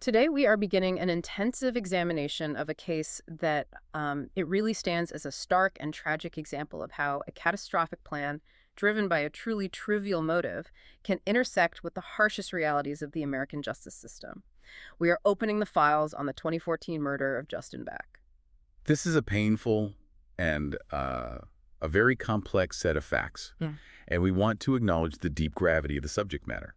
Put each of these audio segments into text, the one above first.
Today, we are beginning an intensive examination of a case that it really stands as a stark and tragic example of how a catastrophic plan, driven by a truly trivial motive, can intersect with the harshest realities of the American justice system. We are opening the files on the 2014 murder of Justin Back. This is a painful and a very complex set of facts, Yeah. and we want to acknowledge the deep gravity of the subject matter.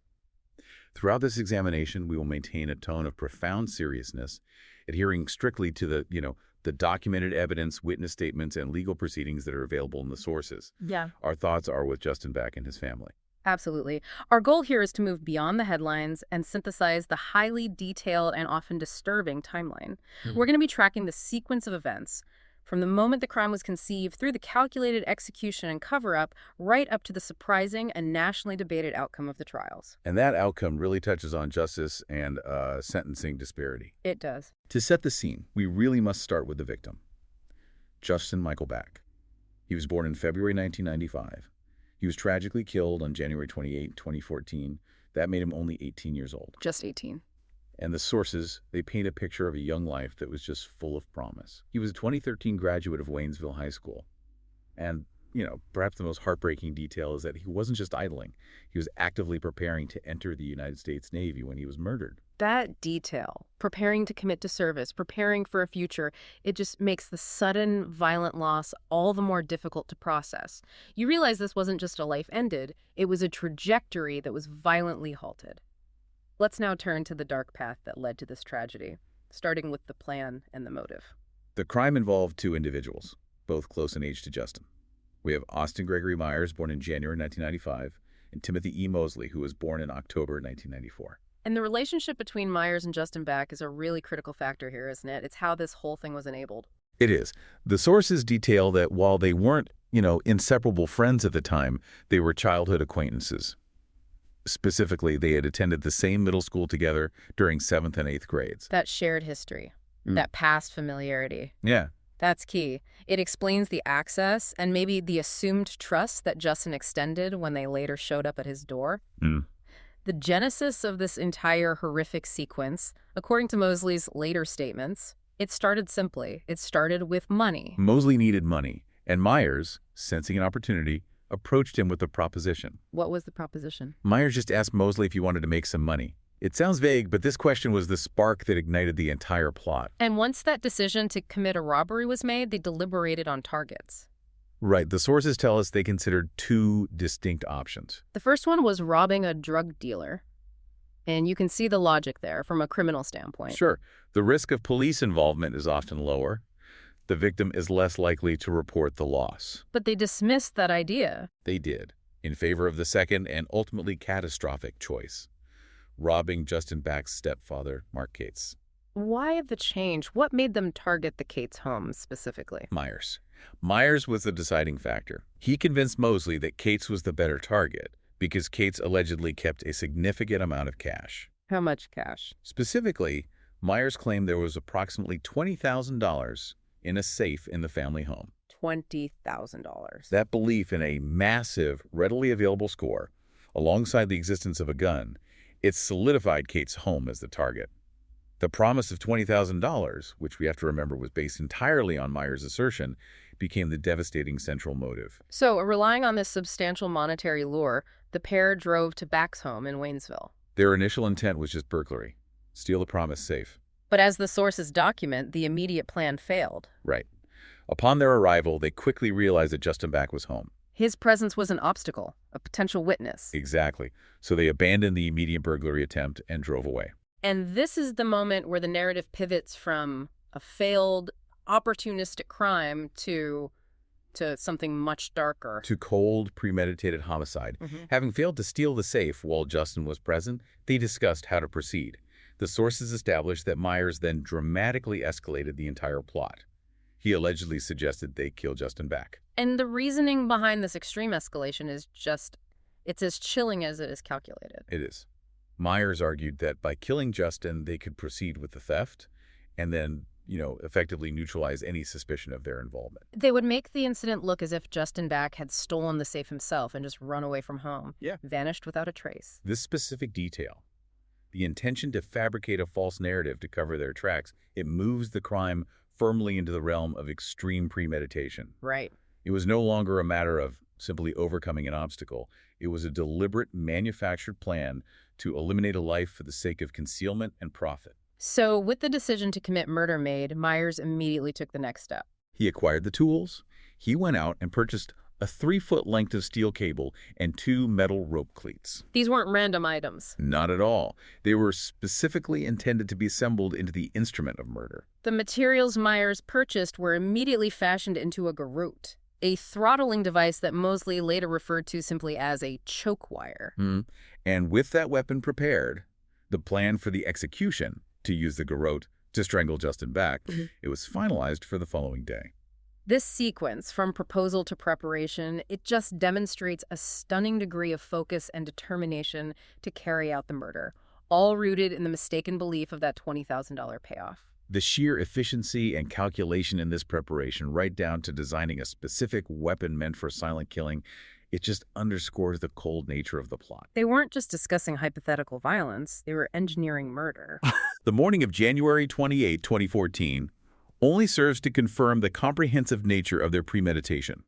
Throughout this examination, we will maintain a tone of profound seriousness, adhering strictly to the documented evidence, witness statements, and legal proceedings that are available in the sources. Yeah. Our thoughts are with Justin Back and his family. Absolutely. Our goal here is to move beyond the headlines and synthesize the highly detailed and often disturbing timeline. We're going to be tracking the sequence of events from the moment the crime was conceived through the calculated execution and cover-up right up to the surprising and nationally debated outcome of the trials. And that outcome really touches on justice and sentencing disparity. It does. To set the scene, we really must start with the victim, Justin Michael Back. He was born in February 1995. He was tragically killed on January 28, 2014. That made him only 18 years old. Just 18. And the sources, they paint a picture of a young life that was just full of promise. He was a 2013 graduate of Waynesville High School. And, perhaps the most heartbreaking detail is that he wasn't just idling. He was actively preparing to enter the United States Navy when he was murdered. That detail, preparing to commit to service, preparing for a future, it just makes the sudden, violent loss all the more difficult to process. You realize this wasn't just a life ended, it was a trajectory that was violently halted. Let's now turn to the dark path that led to this tragedy, starting with the plan and the motive. The crime involved two individuals, both close in age to Justin. We have Austin Gregory Myers, born in January 1995, and Timothy E. Mosley, who was born in October 1994. And the relationship between Myers and Justin Back is a really critical factor here, isn't it? It's how this whole thing was enabled. It is. The sources detail that while they weren't, inseparable friends at the time, they were childhood acquaintances. Specifically, they had attended the same middle school together during 7th and 8th grades. That shared history, that past familiarity. Yeah. That's key. It explains the access and maybe the assumed trust that Justin extended when they later showed up at his door. The genesis of this entire horrific sequence, according to Mosley's later statements, it started simply. It started with money. Mosley needed money, and Myers, sensing an opportunity, approached him with a proposition. What was the proposition? Myers just asked Mosley if he wanted to make some money. It sounds vague, but this question was the spark that ignited the entire plot. And once that decision to commit a robbery was made, they deliberated on targets. Right. The sources tell us they considered two distinct options. The first one was robbing a drug dealer. And you can see the logic there from a criminal standpoint. Sure. The risk of police involvement is often lower. The victim is less likely to report the loss. But they dismissed that idea. They did, in favor of the second and ultimately catastrophic choice, robbing Justin Back's stepfather, Mark Cates. Why the change? What made them target the Cates home specifically? Myers. Myers was the deciding factor. He convinced Mosley that Cates was the better target because Cates allegedly kept a significant amount of cash. How much cash? Specifically, Myers claimed there was approximately $20,000 in a safe in the family home. $20,000. That belief in a massive, readily available score, alongside the existence of a gun, it solidified Cates' home as the target. The promise of $20,000, which we have to remember was based entirely on Myers' assertion, became the devastating central motive. So, relying on this substantial monetary lure, the pair drove to Back's home in Waynesville. Their initial intent was just burglary. Steal the promised safe. But as the sources document, the immediate plan failed. Right. Upon their arrival, they quickly realized that Justin Back was home. His presence was an obstacle, a potential witness. Exactly. So they abandoned the immediate burglary attempt and drove away. And this is the moment where the narrative pivots from a failed, opportunistic crime to something much darker. To cold, premeditated homicide. Having failed to steal the safe while Justin was present, they discussed how to proceed. The sources established that Myers then dramatically escalated the entire plot. He allegedly suggested they kill Justin Back. And the reasoning behind this extreme escalation is it's as chilling as it is calculated. It is. Myers argued that by killing Justin, they could proceed with the theft and then, effectively neutralize any suspicion of their involvement. They would make the incident look as if Justin Back had stolen the safe himself and just run away from home. Yeah. Vanished without a trace. This specific detail, The intention to fabricate a false narrative to cover their tracks, it moves the crime firmly into the realm of extreme premeditation. Right. It was no longer a matter of simply overcoming an obstacle. It was a deliberate, manufactured plan to eliminate a life for the sake of concealment and profit. So, with the decision to commit murder made, Myers immediately took the next step. He acquired the tools. He went out and purchased a 3-foot length of steel cable and 2 metal rope cleats. These weren't random items. Not at all. They were specifically intended to be assembled into the instrument of murder. The materials Myers purchased were immediately fashioned into a garrote, a throttling device that Mosley later referred to simply as a choke wire. And with that weapon prepared, the plan for the execution, to use the garrote to strangle Justin Back, it was finalized for the following day. This sequence, from proposal to preparation, it just demonstrates a stunning degree of focus and determination to carry out the murder, all rooted in the mistaken belief of that $20,000 payoff. The sheer efficiency and calculation in this preparation, right down to designing a specific weapon meant for silent killing, it just underscores the cold nature of the plot. They weren't just discussing hypothetical violence, they were engineering murder. The morning of January 28, 2014, only serves to confirm the comprehensive nature of their premeditation.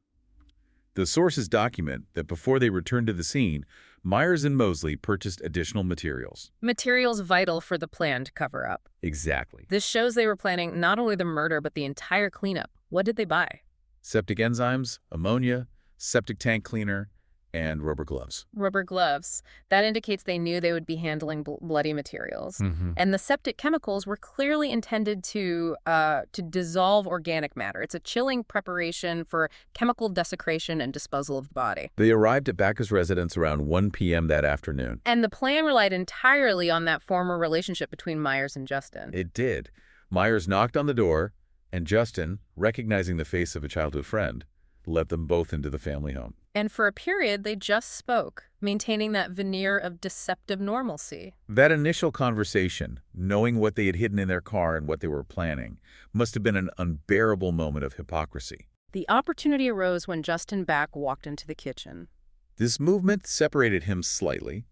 The sources document that before they returned to the scene, Myers and Mosley purchased additional materials. Materials vital for the planned cover-up. Exactly. This shows they were planning not only the murder, but the entire cleanup. What did they buy? Septic enzymes, ammonia, septic tank cleaner, and rubber gloves. Rubber gloves. That indicates they knew they would be handling bloody materials. And the septic chemicals were clearly intended to dissolve organic matter. It's a chilling preparation for chemical desecration and disposal of the body. They arrived at Bacca's residence around 1 p.m. that afternoon. And the plan relied entirely on that former relationship between Myers and Justin. It did. Myers knocked on the door, and Justin, recognizing the face of a childhood friend, let them both into the family home. And for a period, they just spoke, maintaining that veneer of deceptive normalcy. That initial conversation, knowing what they had hidden in their car and what they were planning, must have been an unbearable moment of hypocrisy. The opportunity arose when Justin Back walked into the kitchen. This movement separated him slightly,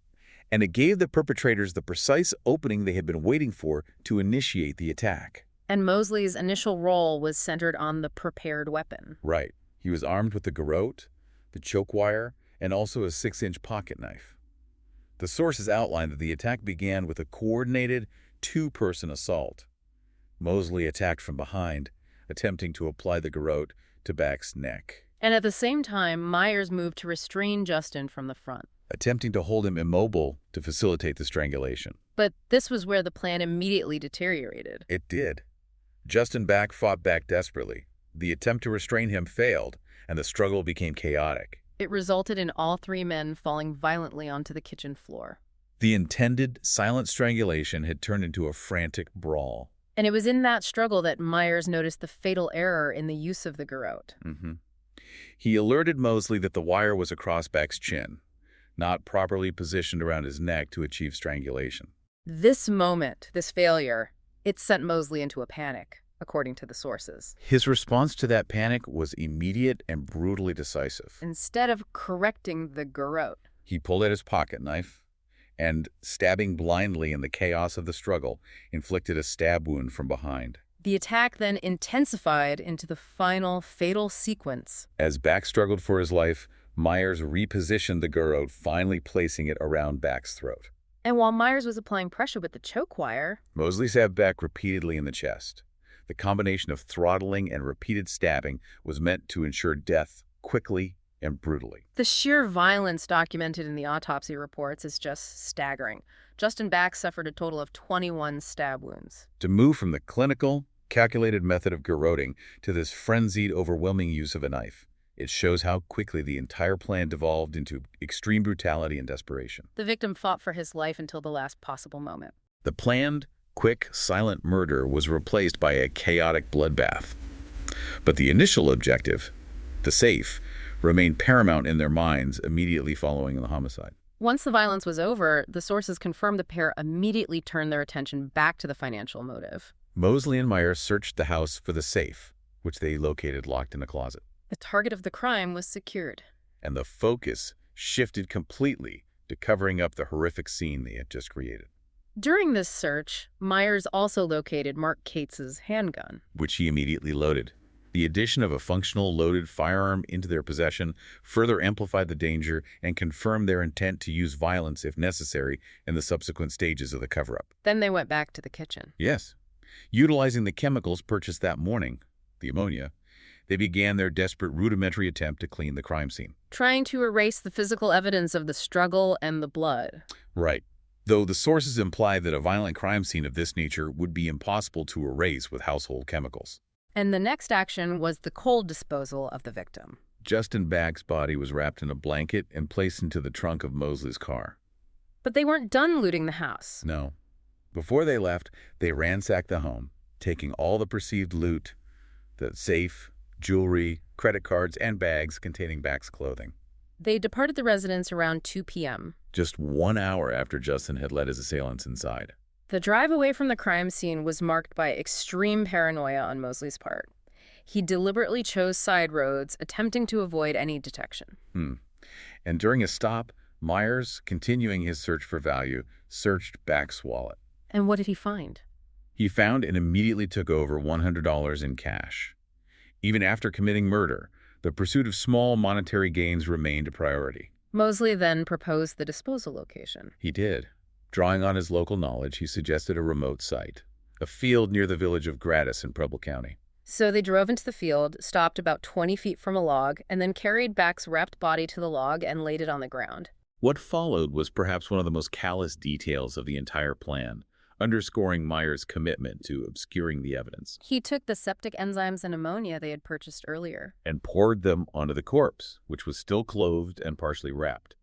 and it gave the perpetrators the precise opening they had been waiting for to initiate the attack. And Mosley's initial role was centered on the prepared weapon. Right. He was armed with the garrote, the choke wire, and also a 6-inch pocket knife. The sources outline that the attack began with a coordinated 2-person assault. Mosley attacked from behind, attempting to apply the garrote to Back's neck. And at the same time, Myers moved to restrain Justin from the front, attempting to hold him immobile to facilitate the strangulation. But this was where the plan immediately deteriorated. It did. Justin Back fought back desperately. The attempt to restrain him failed, and the struggle became chaotic. It resulted in all 3 men falling violently onto the kitchen floor. The intended silent strangulation had turned into a frantic brawl. And it was in that struggle that Myers noticed the fatal error in the use of the garrote. He alerted Mosley that the wire was across Back's chin, not properly positioned around his neck to achieve strangulation. This moment, this failure, it sent Mosley into a panic, according to the sources. His response to that panic was immediate and brutally decisive. Instead of correcting the garrote, he pulled out his pocket knife and, stabbing blindly in the chaos of the struggle, inflicted a stab wound from behind. The attack then intensified into the final fatal sequence. As Back struggled for his life, Myers repositioned the garrote, finally placing it around Back's throat. And while Myers was applying pressure with the choke wire, Mosley stabbed Back repeatedly in the chest. The combination of throttling and repeated stabbing was meant to ensure death quickly and brutally. The sheer violence documented in the autopsy reports is just staggering. Justin Back suffered a total of 21 stab wounds. To move from the clinical, calculated method of garroting to this frenzied, overwhelming use of a knife, it shows how quickly the entire plan devolved into extreme brutality and desperation. The victim fought for his life until the last possible moment. The planned, quick, silent murder was replaced by a chaotic bloodbath. But the initial objective, the safe, remained paramount in their minds immediately following the homicide. Once the violence was over, the sources confirmed the pair immediately turned their attention back to the financial motive. Mosley and Myers searched the house for the safe, which they located locked in a closet. The target of the crime was secured. And the focus shifted completely to covering up the horrific scene they had just created. During this search, Myers also located Mark Cates's handgun. which he immediately loaded. The addition of a functional loaded firearm into their possession further amplified the danger and confirmed their intent to use violence if necessary in the subsequent stages of the cover-up. Then they went back to the kitchen. Yes. Utilizing the chemicals purchased that morning, the ammonia, they began their desperate rudimentary attempt to clean the crime scene. Trying to erase the physical evidence of the struggle and the blood. Right. Though the sources imply that a violent crime scene of this nature would be impossible to erase with household chemicals. And the next action was the cold disposal of the victim. Justin Bag's body was wrapped in a blanket and placed into the trunk of Mosley's car. But they weren't done looting the house. No. Before they left, they ransacked the home, taking all the perceived loot, the safe, jewelry, credit cards, and bags containing Bag's clothing. They departed the residence around 2 p.m. Just 1 hour after Justin had led his assailants inside. The drive away from the crime scene was marked by extreme paranoia on Mosley's part. He deliberately chose side roads, attempting to avoid any detection. And during a stop, Myers, continuing his search for value, searched Bag's wallet. And what did he find? He found and immediately took over $100 in cash. Even after committing murder, the pursuit of small monetary gains remained a priority. Mosley then proposed the disposal location. He did. Drawing on his local knowledge, he suggested a remote site, a field near the village of Gratis in Preble County. So they drove into the field, stopped about 20 feet from a log, and then carried Bag's wrapped body to the log and laid it on the ground. What followed was perhaps one of the most callous details of the entire plan, underscoring Myers' commitment to obscuring the evidence. He took the septic enzymes and ammonia they had purchased earlier. And poured them onto the corpse, which was still clothed and partially wrapped.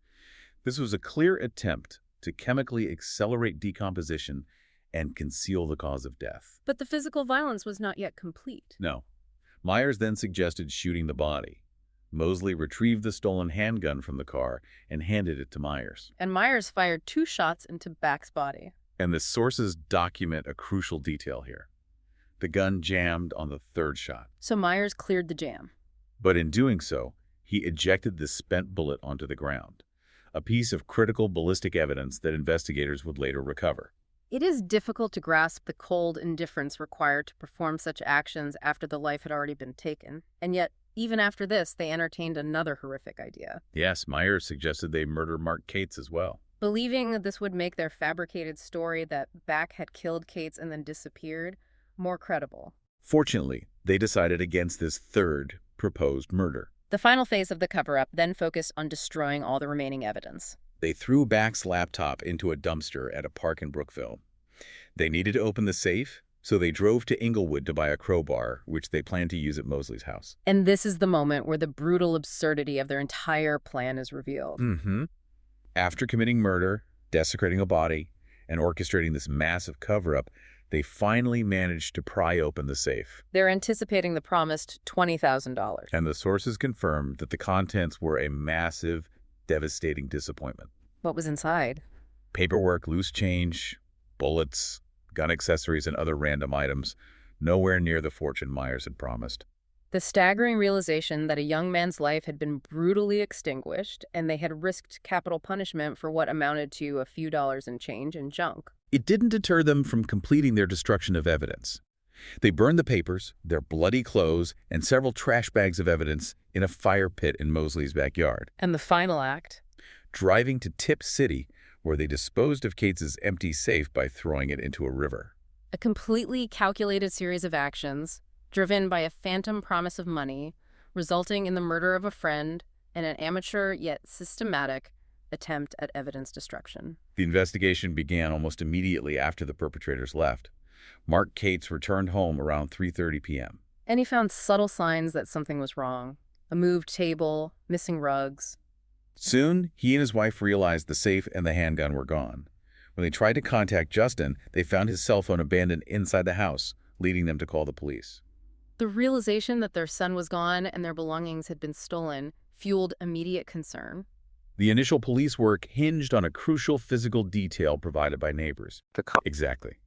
This was a clear attempt to chemically accelerate decomposition and conceal the cause of death. But the physical violence was not yet complete. No. Myers then suggested shooting the body. Mosley retrieved the stolen handgun from the car and handed it to Myers. And Myers fired 2 shots into Bag's body. And the sources document a crucial detail here. The gun jammed on the 3rd shot. So Myers cleared the jam. But in doing so, he ejected the spent bullet onto the ground, a piece of critical ballistic evidence that investigators would later recover. It is difficult to grasp the cold indifference required to perform such actions after the life had already been taken. And yet, even after this, they entertained another horrific idea. Yes, Myers suggested they murder Mark Cates as well. Believing that this would make their fabricated story that Bak had killed Cates and then disappeared more credible. Fortunately, they decided against this 3rd proposed murder. The final phase of the cover-up then focused on destroying all the remaining evidence. They threw Bak's laptop into a dumpster at a park in Brookville. They needed to open the safe, so they drove to Inglewood to buy a crowbar, which they planned to use at Mosley's house. And this is the moment where the brutal absurdity of their entire plan is revealed. After committing murder, desecrating a body, and orchestrating this massive cover-up, they finally managed to pry open the safe. They're anticipating the promised $20,000. And the sources confirmed that the contents were a massive, devastating disappointment. What was inside? Paperwork, loose change, bullets, gun accessories, and other random items, nowhere near the fortune Myers had promised. The staggering realization that a young man's life had been brutally extinguished, and they had risked capital punishment for what amounted to a few dollars in change and junk. It didn't deter them from completing their destruction of evidence. They burned the papers, their bloody clothes, and several trash bags of evidence in a fire pit in Mosley's backyard. And the final act? Driving to Tip City, where they disposed of Cates's empty safe by throwing it into a river. A completely calculated series of actions, driven by a phantom promise of money, resulting in the murder of a friend and an amateur yet systematic attempt at evidence destruction. The investigation began almost immediately after the perpetrators left. Mark Cates returned home around 3:30 p.m. And he found subtle signs that something was wrong. A moved table, missing rugs. Soon, he and his wife realized the safe and the handgun were gone. When they tried to contact Justin, they found his cell phone abandoned inside the house, leading them to call the police. The realization that their son was gone and their belongings had been stolen fueled immediate concern. The initial police work hinged on a crucial physical detail provided by neighbors. Exactly.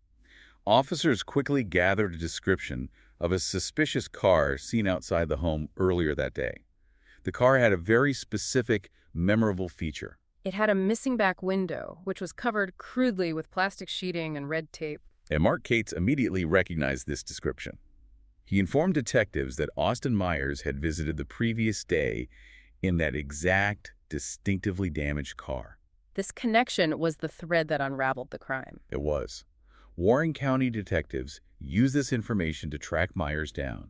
Officers quickly gathered a description of a suspicious car seen outside the home earlier that day. The car had a very specific, memorable feature. It had a missing back window, which was covered crudely with plastic sheeting and red tape. And Mark Cates immediately recognized this description. He informed detectives that Austin Myers had visited the previous day in that exact, distinctively damaged car. This connection was the thread that unraveled the crime. It was. Warren County detectives used this information to track Myers down,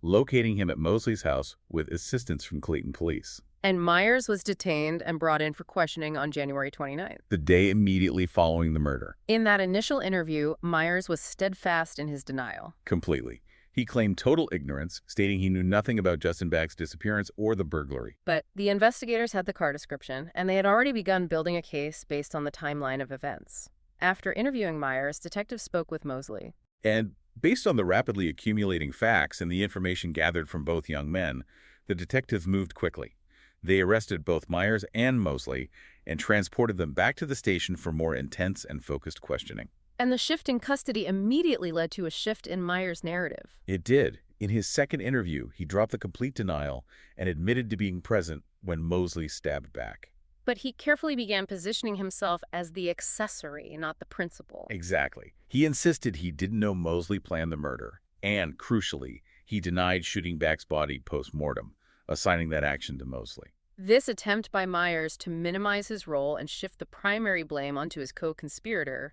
locating him at Mosley's house with assistance from Clayton police. And Myers was detained and brought in for questioning on January 29th. The day immediately following the murder. In that initial interview, Myers was steadfast in his denial. Completely. He claimed total ignorance, stating he knew nothing about Justin Back's disappearance or the burglary. But the investigators had the car description, and they had already begun building a case based on the timeline of events. After interviewing Myers, detectives spoke with Mosley. And based on the rapidly accumulating facts and the information gathered from both young men, the detectives moved quickly. They arrested both Myers and Mosley and transported them back to the station for more intense and focused questioning. And the shift in custody immediately led to a shift in Myers' narrative. It did. In his second interview, he dropped the complete denial and admitted to being present when Mosley stabbed Back. But he carefully began positioning himself as the accessory, not the principal. Exactly. He insisted he didn't know Mosley planned the murder, and, crucially, he denied shooting Back's body post-mortem, assigning that action to Mosley. This attempt by Myers to minimize his role and shift the primary blame onto his co-conspirator,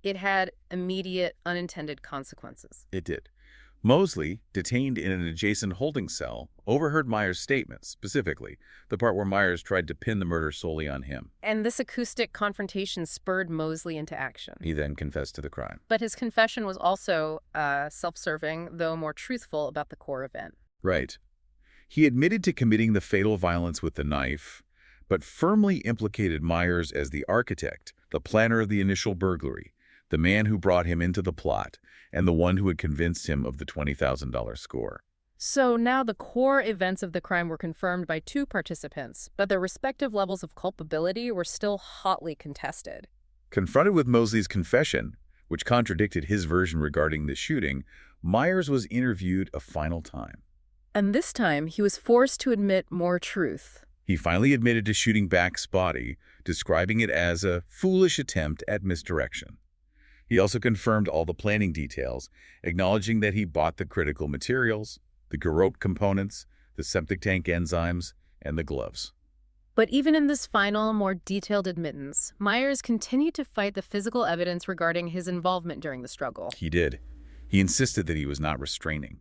it had immediate unintended consequences. It did. Mosley, detained in an adjacent holding cell, overheard Myers' statements, specifically the part where Myers tried to pin the murder solely on him. And this acoustic confrontation spurred Mosley into action. He then confessed to the crime. But his confession was also self-serving, though more truthful about the core event. Right. He admitted to committing the fatal violence with the knife, but firmly implicated Myers as the architect, the planner of the initial burglary, the man who brought him into the plot, and the one who had convinced him of the $20,000 score. So now the core events of the crime were confirmed by two participants, but their respective levels of culpability were still hotly contested. Confronted with Mosley's confession, which contradicted his version regarding the shooting, Myers was interviewed a final time. And this time, he was forced to admit more truth. He finally admitted to shooting Back's body, describing it as a foolish attempt at misdirection. He also confirmed all the planning details, acknowledging that he bought the critical materials, the garrote components, the septic tank enzymes, and the gloves. But even in this final, more detailed admittance, Myers continued to fight the physical evidence regarding his involvement during the struggle. He did. He insisted that he was not restraining.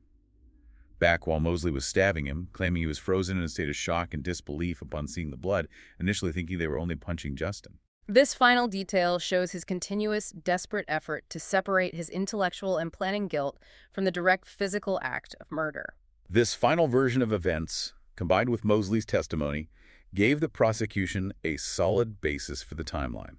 Back while Mosley was stabbing him, claiming he was frozen in a state of shock and disbelief upon seeing the blood, initially thinking they were only punching Justin. This final detail shows his continuous, desperate effort to separate his intellectual and planning guilt from the direct physical act of murder. This final version of events, combined with Mosley's testimony, gave the prosecution a solid basis for the timeline.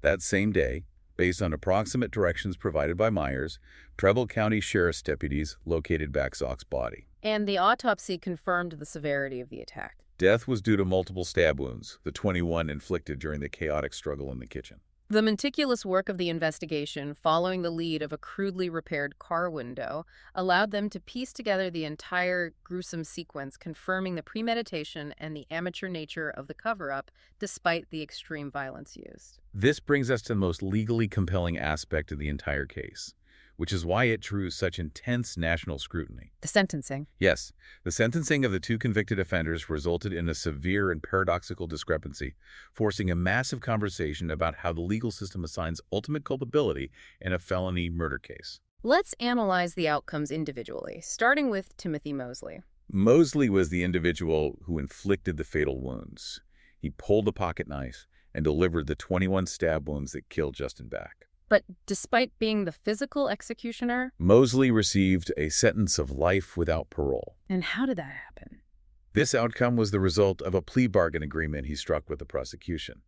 That same day, based on approximate directions provided by Myers, Preble County Sheriff's deputies located Back's body. And the autopsy confirmed the severity of the attack. Death was due to multiple stab wounds, the 21 inflicted during the chaotic struggle in the kitchen. The meticulous work of the investigation, following the lead of a crudely repaired car window, allowed them to piece together the entire gruesome sequence, confirming the premeditation and the amateur nature of the cover-up, despite the extreme violence used. This brings us to the most legally compelling aspect of the entire case, which is why it drew such intense national scrutiny. The sentencing. Yes, the sentencing of the two convicted offenders resulted in a severe and paradoxical discrepancy, forcing a massive conversation about how the legal system assigns ultimate culpability in a felony murder case. Let's analyze the outcomes individually, starting with Timothy Mosley. Mosley was the individual who inflicted the fatal wounds. He pulled the pocket knife and delivered the 21 stab wounds that killed Justin Back. But despite being the physical executioner, Mosley received a sentence of life without parole. and how did that happen? This outcome was the result of a plea bargain agreement he struck with the prosecution.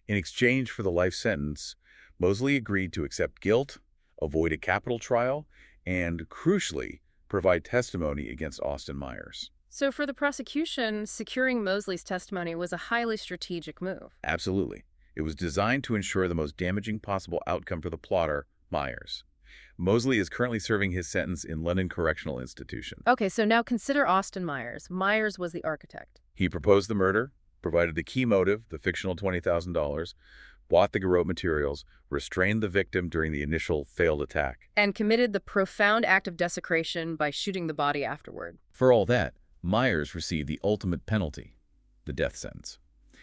In exchange for the life sentence, Mosley agreed to accept guilt, avoid a capital trial, and, crucially, provide testimony against Austin Myers. So for the prosecution, securing Mosley's testimony was a highly strategic move. Absolutely. It was designed to ensure the most damaging possible outcome for the plotter, Myers. Mosley is currently serving his sentence in London Correctional Institution. Okay, so now consider Austin Myers. Myers was the architect. He proposed the murder, provided the key motive, the fictional $20,000, bought the garrote materials, restrained the victim during the initial failed attack. And committed the profound act of desecration by shooting the body afterward. For all that, Myers received the ultimate penalty, the death sentence.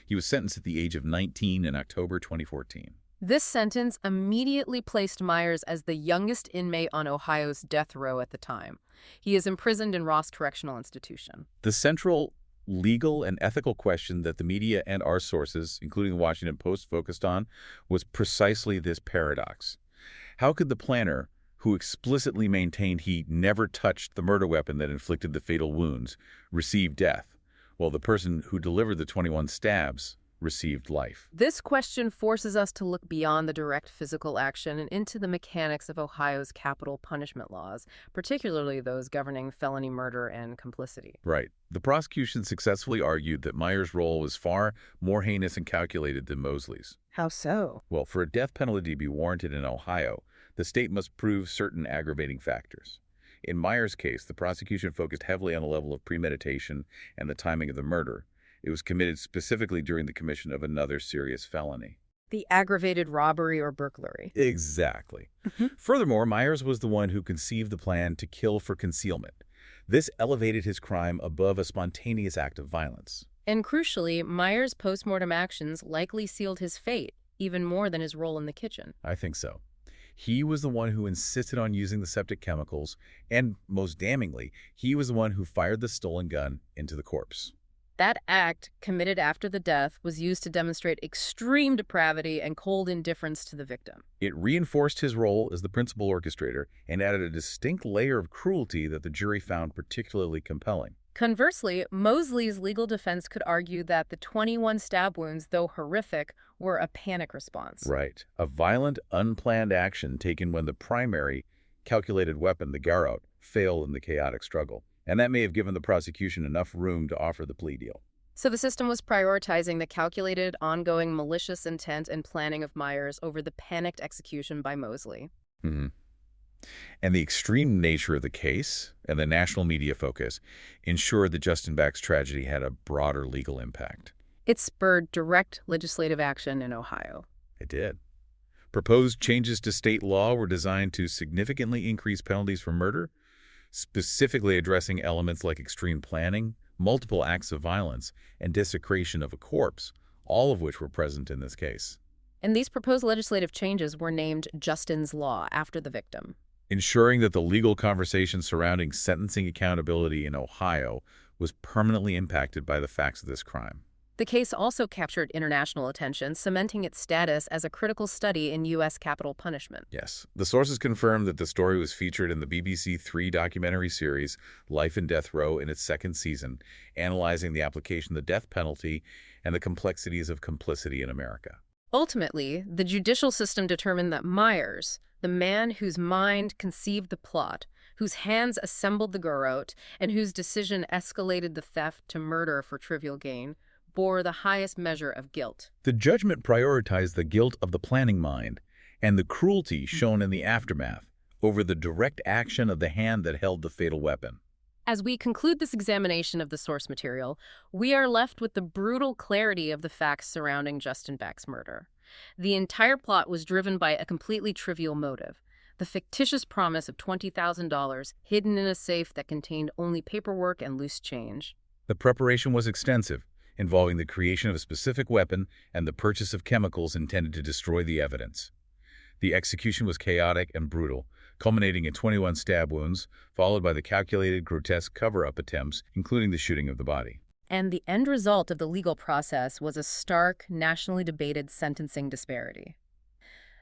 He was sentenced at the age of 19 in October 2014. This sentence immediately placed Myers as the youngest inmate on Ohio's death row at the time. He is imprisoned in Ross Correctional Institution. The central legal and ethical question that the media and our sources, including the Washington Post, focused on was precisely this paradox. How could the planner, who explicitly maintained he never touched the murder weapon that inflicted the fatal wounds, receive death, while the person who delivered the 21 stabs received life? This question forces us to look beyond the direct physical action and into the mechanics of Ohio's capital punishment laws, particularly those governing felony murder and complicity. Right. The prosecution successfully argued that Myers' role was far more heinous and calculated than Mosley's. How so? Well, for a death penalty to be warranted in Ohio, the state must prove certain aggravating factors. In Myers' case, the prosecution focused heavily on the level of premeditation and the timing of the murder. It was committed specifically during the commission of another serious felony. The aggravated robbery or burglary. Exactly. Furthermore, Myers was the one who conceived the plan to kill for concealment. This elevated his crime above a spontaneous act of violence. And crucially, Myers' post-mortem actions likely sealed his fate, even more than his role in the kitchen. I think so. He was the one who insisted on using the septic chemicals, and most damningly, he was the one who fired the stolen gun into the corpse. That act, committed after the death, was used to demonstrate extreme depravity and cold indifference to the victim. It reinforced his role as the principal orchestrator and added a distinct layer of cruelty that the jury found particularly compelling. Conversely, Mosley's legal defense could argue that the 21 stab wounds, though horrific, were a panic response. Right. A violent, unplanned action taken when the primary, calculated weapon, the garrote, failed in the chaotic struggle. And that may have given the prosecution enough room to offer the plea deal. So the system was prioritizing the calculated, ongoing, malicious intent and planning of Myers over the panicked execution by Mosley. And the extreme nature of the case and the national media focus ensured that Justin Back's tragedy had a broader legal impact. It spurred direct legislative action in Ohio. It did. Proposed changes to state law were designed to significantly increase penalties for murder, specifically addressing elements like extreme planning, multiple acts of violence, and desecration of a corpse, all of which were present in this case. And these proposed legislative changes were named Justin's Law after the victim, ensuring that the legal conversation surrounding sentencing accountability in Ohio was permanently impacted by the facts of this crime. The case also captured international attention, cementing its status as a critical study in U.S. capital punishment. Yes. The sources confirmed that the story was featured in the BBC 3 documentary series Life in Death Row in its second season, analyzing the application of the death penalty and the complexities of complicity in America. Ultimately, the judicial system determined that Myers, the man whose mind conceived the plot, whose hands assembled the garrote, and whose decision escalated the theft to murder for trivial gain, bore the highest measure of guilt. The judgment prioritized the guilt of the planning mind and the cruelty shown in the aftermath over the direct action of the hand that held the fatal weapon. As we conclude this examination of the source material, we are left with the brutal clarity of the facts surrounding Justin Back's murder. The entire plot was driven by a completely trivial motive, the fictitious promise of $20,000 hidden in a safe that contained only paperwork and loose change. The preparation was extensive, involving the creation of a specific weapon and the purchase of chemicals intended to destroy the evidence. The execution was chaotic and brutal, culminating in 21 stab wounds, followed by the calculated, grotesque cover-up attempts, including the shooting of the body. And the end result of the legal process was a stark, nationally debated sentencing disparity.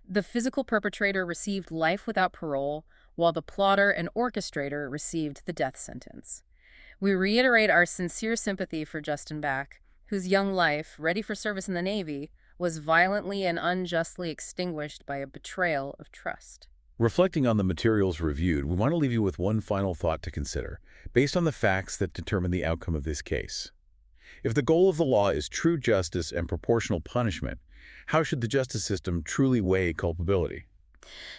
The physical perpetrator received life without parole, while the plotter and orchestrator received the death sentence. We reiterate our sincere sympathy for Justin Back, whose young life, ready for service in the Navy, was violently and unjustly extinguished by a betrayal of trust. Reflecting on the materials reviewed, we want to leave you with one final thought to consider, based on the facts that determine the outcome of this case. If the goal of the law is true justice and proportional punishment, how should the justice system truly weigh culpability?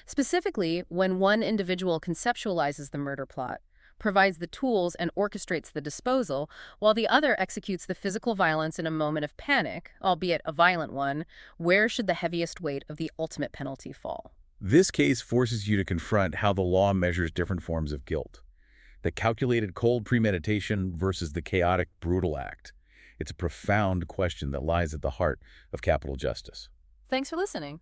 Specifically, when one individual conceptualizes the murder plot, provides the tools and orchestrates the disposal, while the other executes the physical violence in a moment of panic, albeit a violent one, where should the heaviest weight of the ultimate penalty fall? This case forces you to confront how the law measures different forms of guilt. The calculated cold premeditation versus the chaotic brutal act. It's a profound question that lies at the heart of capital justice. Thanks for listening.